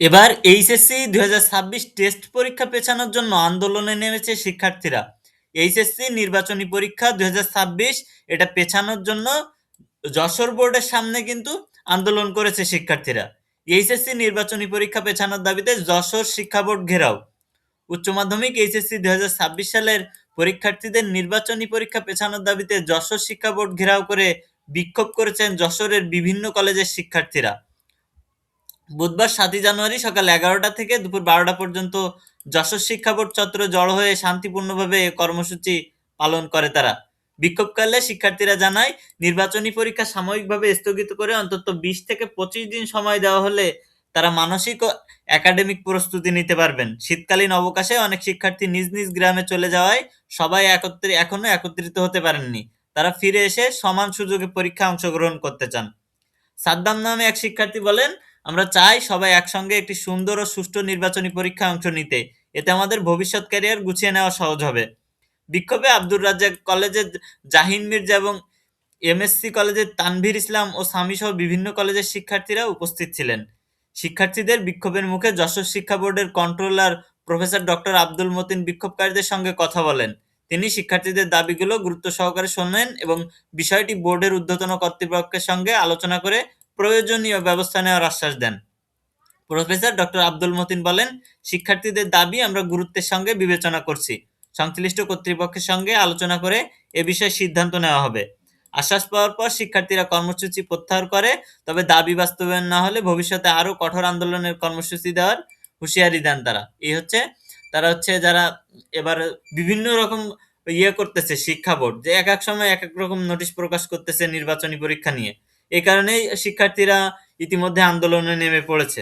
এবার HSC 2026 test পরীক্ষা পেছানোর জন্য আন্দোলনে নেমেছে শিক্ষার্থীরা। এইচএসসি নির্বাচনী পরীক্ষা 2026 এটা পেছানোর জন্য যশোর বোর্ডের সামনে কিন্তু আন্দোলন করেছে শিক্ষার্থীরা। এইচএসসি নির্বাচনী পরীক্ষা পেছানোর দাবিতে যশোর শিক্ষা বোর্ড ঘেরাও। উচ্চ মাধ্যমিক এইচএসসি 2026 সালের পরীক্ষার্থীদের নির্বাচনী পরীক্ষা পেছানোর দাবিতে যশোর শিক্ষা বোর্ড ঘেরাও করে বিক্ষোভ করেছেন যশোরের বিভিন্ন কলেজের শিক্ষার্থীরা। বুধবার 7ই জানুয়ারি সকাল 11টা থেকে দুপুর 12টা পর্যন্ত যশোর শিক্ষা বোর্ড চত্বরে জড়ো হয়ে শান্তিপূর্ণভাবে এ কর্মসূচি পালন করে তারা। বিক্ষোভকালে শিক্ষার্থীরা জানায়, নির্বাচনী পরীক্ষা সাময়িকভাবে স্থগিত করে অন্তত 20 থেকে 25 দিন সময় দেওয়া হলে তারা মানসিক ও একাডেমিক প্রস্তুতি নিতে পারবেন। শীতকালীন অবকাশে অনেক শিক্ষার্থী নিজ নিজ গ্রামে চলে যাওয়ায় সবাই এখনো একত্রিত হতে পারেননি। তারা ফিরে এসে সমান সুযোগে পরীক্ষায় অংশগ্রহণ করতে চান। সাদ্দাম নামে এক শিক্ষার্থী বলেন, আমরা চাই সবাই একসঙ্গে একটি সুন্দর ও সুষ্ঠু নির্বাচনী পরীক্ষায় অংশ নিতে। এতে আমাদের ভবিষ্যৎ ক্যারিয়ার গুছিয়ে নেওয়া সহজ হবে। বিক্ষোভে আব্দুর রাজ্জাক কলেজের জাহিন মির্জা এবং এমএসসি কলেজের তানভীর ইসলাম ও সামি সহ বিভিন্ন কলেজের শিক্ষার্থীরা উপস্থিত ছিলেন। শিক্ষার্থীদের বিক্ষোভের মুখে যশোর শিক্ষা বোর্ডের controller professor doctor Abdul Matin বিক্ষোভকারীদের সঙ্গে কথা বলেন। তিনি শিক্ষার্থীদের দাবিগুলো গুরুত্ব সহকারে শোনেন এবং বিষয়টি বোর্ডের ঊর্ধ্বতন কর্তৃপক্ষের সঙ্গে আলোচনা করে প্রয়োজনীয় ব্যবস্থা নেওয়ার আশ্বাস দেন। প্রফেসর ডক্টর আব্দুল মতিন বলেন, শিক্ষার্থীদের দাবি আমরা গুরুত্বের সঙ্গে বিবেচনা করছি। সংশ্লিষ্ট কর্তৃপক্ষের সঙ্গে আলোচনা করে এ বিষয়ে সিদ্ধান্ত নেওয়া হবে। আশ্বাস পাওয়ার পর শিক্ষার্থীরা কর্মসূচি প্রত্যাহার করে, তবে দাবি বাস্তবায়ন না হলে ভবিষ্যতে আরও কঠোর আন্দোলনের কর্মসূচি দেওয়ার হুঁশিয়ারি দেন তারা। তারা হচ্ছে যারা এবার বিভিন্ন রকম করতেছে শিক্ষা বোর্ড, যে এক এক সময় এক এক রকম নোটিশ প্রকাশ করতেছে নির্বাচনী পরীক্ষা নিয়ে। এই কারণেই শিক্ষার্থীরা ইতিমধ্যে আন্দোলনে নেমে পড়েছে।